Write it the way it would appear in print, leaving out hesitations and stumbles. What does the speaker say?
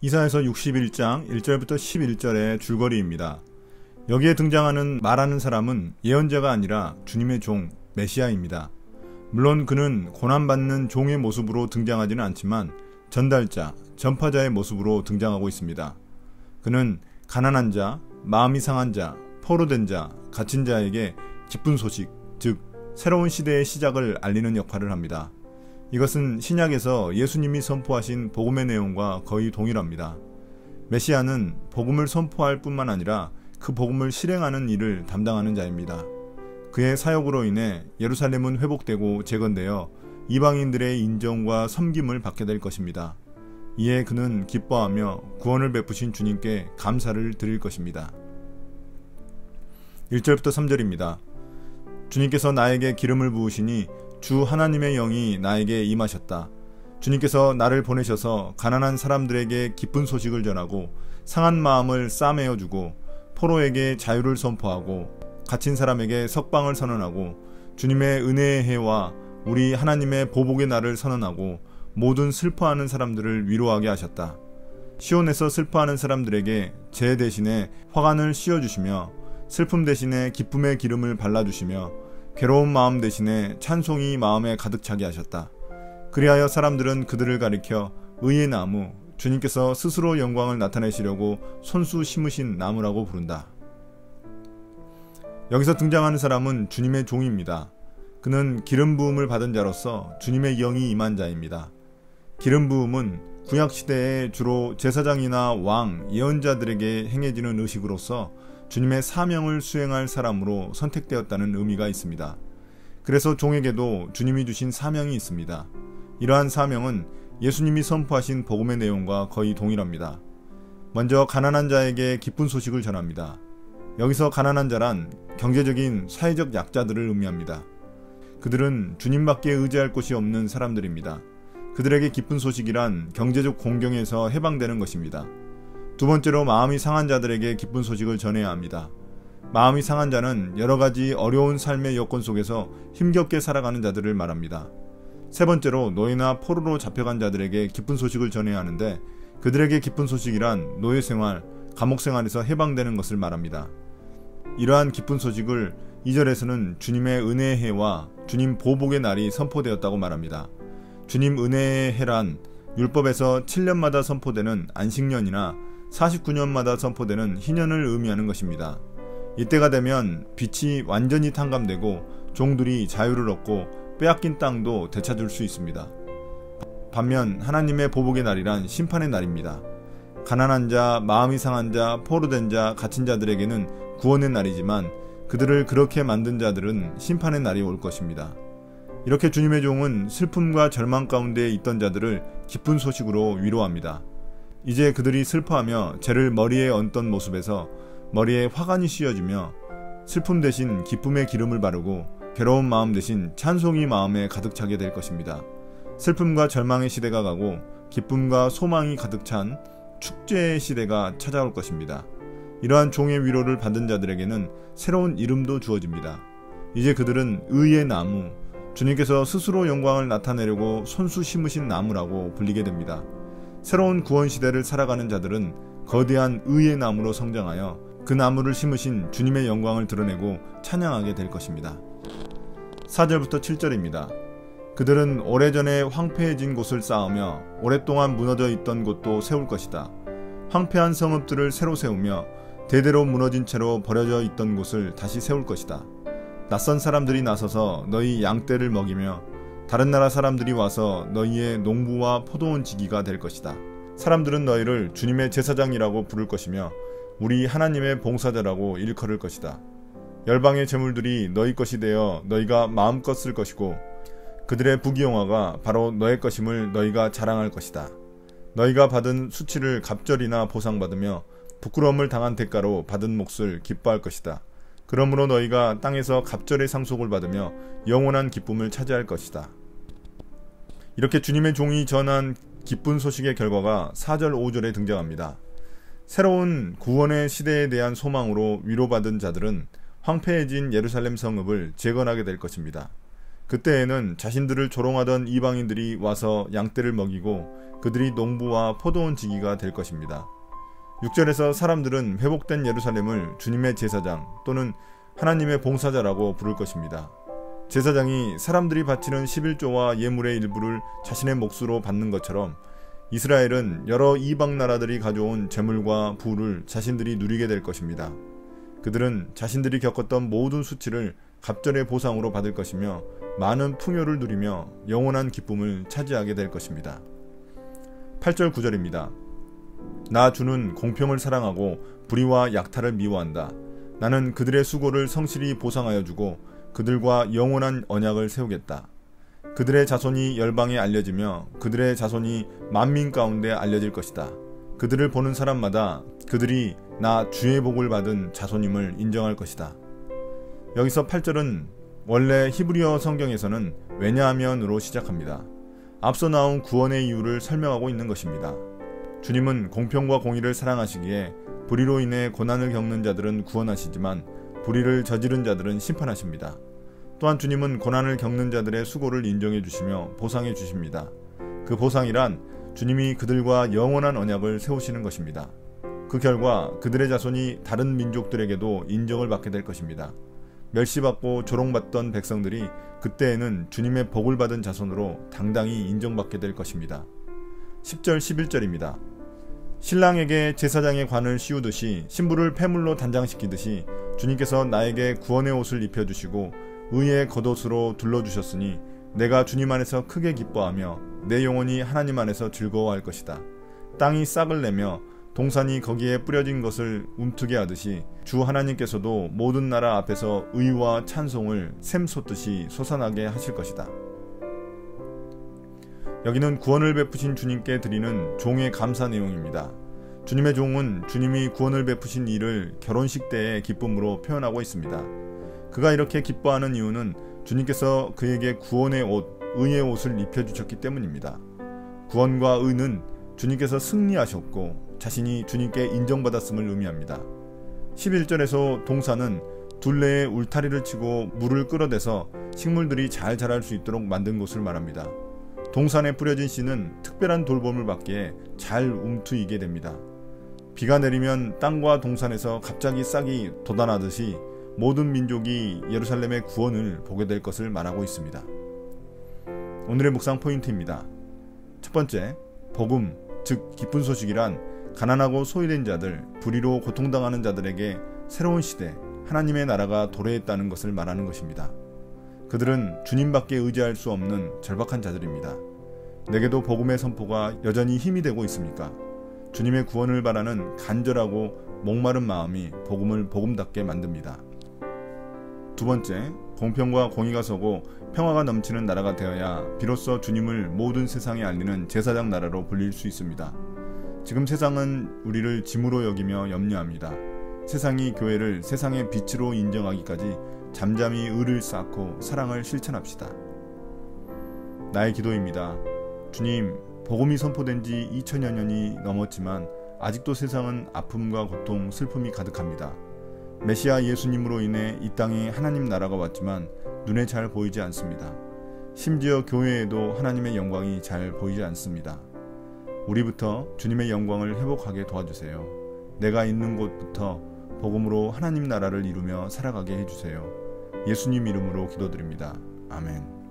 이사야서 61장 1절부터 11절의 줄거리입니다. 여기에 등장하는 말하는 사람은 예언자가 아니라 주님의 종 메시아입니다. 물론 그는 고난받는 종의 모습으로 등장하지는 않지만 전달자, 전파자의 모습으로 등장하고 있습니다. 그는 가난한 자, 마음이 상한 자, 포로된 자, 갇힌 자에게 기쁜 소식, 즉 새로운 시대의 시작을 알리는 역할을 합니다. 이것은 신약에서 예수님이 선포하신 복음의 내용과 거의 동일합니다. 메시아는 복음을 선포할 뿐만 아니라 그 복음을 실행하는 일을 담당하는 자입니다. 그의 사역으로 인해 예루살렘은 회복되고 재건되어 이방인들의 인정과 섬김을 받게 될 것입니다. 이에 그는 기뻐하며 구원을 베푸신 주님께 감사를 드릴 것입니다. 1절부터 3절입니다. 주님께서 나에게 기름을 부으시니 주 하나님의 영이 나에게 임하셨다. 주님께서 나를 보내셔서 가난한 사람들에게 기쁜 소식을 전하고 상한 마음을 싸매어 주고 포로에게 자유를 선포하고 갇힌 사람에게 석방을 선언하고 주님의 은혜의 해와 우리 하나님의 보복의 날을 선언하고 모든 슬퍼하는 사람들을 위로하게 하셨다. 시온에서 슬퍼하는 사람들에게 제 대신에 화관을 씌워주시며 슬픔 대신에 기쁨의 기름을 발라주시며 괴로운 마음 대신에 찬송이 마음에 가득 차게 하셨다. 그리하여 사람들은 그들을 가리켜 의의 나무, 주님께서 스스로 영광을 나타내시려고 손수 심으신 나무라고 부른다. 여기서 등장하는 사람은 주님의 종입니다. 그는 기름 부음을 받은 자로서 주님의 영이 임한 자입니다. 기름 부음은 구약시대에 주로 제사장이나 왕, 예언자들에게 행해지는 의식으로서 주님의 사명을 수행할 사람으로 선택되었다는 의미가 있습니다. 그래서 종에게도 주님이 주신 사명이 있습니다. 이러한 사명은 예수님이 선포하신 복음의 내용과 거의 동일합니다. 먼저 가난한 자에게 기쁜 소식을 전합니다. 여기서 가난한 자란 경제적인 사회적 약자들을 의미합니다. 그들은 주님밖에 의지할 곳이 없는 사람들입니다. 그들에게 기쁜 소식이란 경제적 공경에서 해방되는 것입니다. 두 번째로 마음이 상한 자들에게 기쁜 소식을 전해야 합니다. 마음이 상한 자는 여러 가지 어려운 삶의 여건 속에서 힘겹게 살아가는 자들을 말합니다. 세 번째로 노예나 포로로 잡혀간 자들에게 기쁜 소식을 전해야 하는데 그들에게 기쁜 소식이란 노예 생활, 감옥 생활에서 해방되는 것을 말합니다. 이러한 기쁜 소식을 2절에서는 주님의 은혜의 해와 주님 보복의 날이 선포되었다고 말합니다. 주님 은혜의 해란 율법에서 7년마다 선포되는 안식년이나 49년마다 선포되는 희년을 의미하는 것입니다. 이때가 되면 빛이 완전히 탕감되고 종들이 자유를 얻고 빼앗긴 땅도 되찾을 수 있습니다. 반면 하나님의 보복의 날이란 심판의 날입니다. 가난한 자, 마음이 상한 자, 포로된 자, 갇힌 자들에게는 구원의 날이지만 그들을 그렇게 만든 자들은 심판의 날이 올 것입니다. 이렇게 주님의 종은 슬픔과 절망 가운데 있던 자들을 기쁜 소식으로 위로합니다. 이제 그들이 슬퍼하며 죄를 머리에 얹던 모습에서 머리에 화관이 씌워지며 슬픔 대신 기쁨의 기름을 바르고 괴로운 마음 대신 찬송이 마음에 가득 차게 될 것입니다. 슬픔과 절망의 시대가 가고 기쁨과 소망이 가득 찬 축제의 시대가 찾아올 것입니다. 이러한 종의 위로를 받은 자들에게는 새로운 이름도 주어집니다. 이제 그들은 의의 나무, 주님께서 스스로 영광을 나타내려고 손수 심으신 나무라고 불리게 됩니다. 새로운 구원 시대를 살아가는 자들은 거대한 의의 나무로 성장하여 그 나무를 심으신 주님의 영광을 드러내고 찬양하게 될 것입니다. 4절부터 7절입니다. 그들은 오래전에 황폐해진 곳을 쌓으며 오랫동안 무너져 있던 곳도 세울 것이다. 황폐한 성읍들을 새로 세우며 대대로 무너진 채로 버려져 있던 곳을 다시 세울 것이다. 낯선 사람들이 나서서 너희 양떼를 먹이며 다른 나라 사람들이 와서 너희의 농부와 포도원 지기가 될 것이다. 사람들은 너희를 주님의 제사장이라고 부를 것이며 우리 하나님의 봉사자라고 일컬을 것이다. 열방의 재물들이 너희 것이 되어 너희가 마음껏 쓸 것이고 그들의 부귀영화가 바로 너의 것임을 너희가 자랑할 것이다. 너희가 받은 수치를 갑절이나 보상받으며 부끄러움을 당한 대가로 받은 몫을 기뻐할 것이다. 그러므로 너희가 땅에서 갑절의 상속을 받으며 영원한 기쁨을 차지할 것이다. 이렇게 주님의 종이 전한 기쁜 소식의 결과가 4절 5절에 등장합니다. 새로운 구원의 시대에 대한 소망으로 위로받은 자들은 황폐해진 예루살렘 성읍을 재건하게 될 것입니다. 그때에는 자신들을 조롱하던 이방인들이 와서 양떼를 먹이고 그들이 농부와 포도원 지기가 될 것입니다. 6절에서 사람들은 회복된 예루살렘을 주님의 제사장 또는 하나님의 봉사자라고 부를 것입니다. 제사장이 사람들이 바치는 11조와 예물의 일부를 자신의 몫으로 받는 것처럼 이스라엘은 여러 이방 나라들이 가져온 재물과 부를 자신들이 누리게 될 것입니다. 그들은 자신들이 겪었던 모든 수치를 갑절의 보상으로 받을 것이며 많은 풍요를 누리며 영원한 기쁨을 차지하게 될 것입니다. 8절 9절입니다. 나 주는 공평을 사랑하고 불의와 약탈을 미워한다. 나는 그들의 수고를 성실히 보상하여 주고 그들과 영원한 언약을 세우겠다. 그들의 자손이 열방에 알려지며 그들의 자손이 만민 가운데 알려질 것이다. 그들을 보는 사람마다 그들이 나 주의 복을 받은 자손임을 인정할 것이다. 여기서 8절은 원래 히브리어 성경에서는 왜냐하면으로 시작합니다. 앞서 나온 구원의 이유를 설명하고 있는 것입니다. 주님은 공평과 공의를 사랑하시기에 불의로 인해 고난을 겪는 자들은 구원하시지만 불의를 저지른 자들은 심판하십니다. 또한 주님은 고난을 겪는 자들의 수고를 인정해 주시며 보상해 주십니다. 그 보상이란 주님이 그들과 영원한 언약을 세우시는 것입니다. 그 결과 그들의 자손이 다른 민족들에게도 인정을 받게 될 것입니다. 멸시받고 조롱받던 백성들이 그때에는 주님의 복을 받은 자손으로 당당히 인정받게 될 것입니다. 10절 11절입니다. 신랑에게 제사장의 관을 씌우듯이 신부를 폐물로 단장시키듯이 주님께서 나에게 구원의 옷을 입혀주시고 의의 겉옷으로 둘러주셨으니 내가 주님 안에서 크게 기뻐하며 내 영혼이 하나님 안에서 즐거워할 것이다. 땅이 싹을 내며 동산이 거기에 뿌려진 것을 움트게 하듯이 주 하나님께서도 모든 나라 앞에서 의와 찬송을 샘솟듯이 솟아나게 하실 것이다. 여기는 구원을 베푸신 주님께 드리는 종의 감사 내용입니다. 주님의 종은 주님이 구원을 베푸신 일을 결혼식 때의 기쁨으로 표현하고 있습니다. 그가 이렇게 기뻐하는 이유는 주님께서 그에게 구원의 옷, 의의 옷을 입혀주셨기 때문입니다. 구원과 의는 주님께서 승리하셨고 자신이 주님께 인정받았음을 의미합니다. 11절에서 동산은 둘레에 울타리를 치고 물을 끌어대서 식물들이 잘 자랄 수 있도록 만든 곳을 말합니다. 동산에 뿌려진 씨는 특별한 돌봄을 받기에 잘 움트이게 됩니다. 비가 내리면 땅과 동산에서 갑자기 싹이 돋아나듯이 모든 민족이 예루살렘의 구원을 보게 될 것을 말하고 있습니다. 오늘의 묵상 포인트입니다. 첫 번째, 복음, 즉 기쁜 소식이란 가난하고 소외된 자들, 불의로 고통당하는 자들에게 새로운 시대, 하나님의 나라가 도래했다는 것을 말하는 것입니다. 그들은 주님밖에 의지할 수 없는 절박한 자들입니다. 내게도 복음의 선포가 여전히 힘이 되고 있습니까? 주님의 구원을 바라는 간절하고 목마른 마음이 복음을 복음답게 만듭니다. 두 번째, 공평과 공의가 서고 평화가 넘치는 나라가 되어야 비로소 주님을 모든 세상에 알리는 제사장 나라로 불릴 수 있습니다. 지금 세상은 우리를 짐으로 여기며 염려합니다. 세상이 교회를 세상의 빛으로 인정하기까지 잠잠히 의를 쌓고 사랑을 실천합시다. 나의 기도입니다. 주님, 복음이 선포된 지 2000여 년이 넘었지만 아직도 세상은 아픔과 고통, 슬픔이 가득합니다. 메시아 예수님으로 인해 이 땅에 하나님 나라가 왔지만 눈에 잘 보이지 않습니다. 심지어 교회에도 하나님의 영광이 잘 보이지 않습니다. 우리부터 주님의 영광을 회복하게 도와주세요. 내가 있는 곳부터 복음으로 하나님 나라를 이루며 살아가게 해주세요. 예수님 이름으로 기도드립니다. 아멘.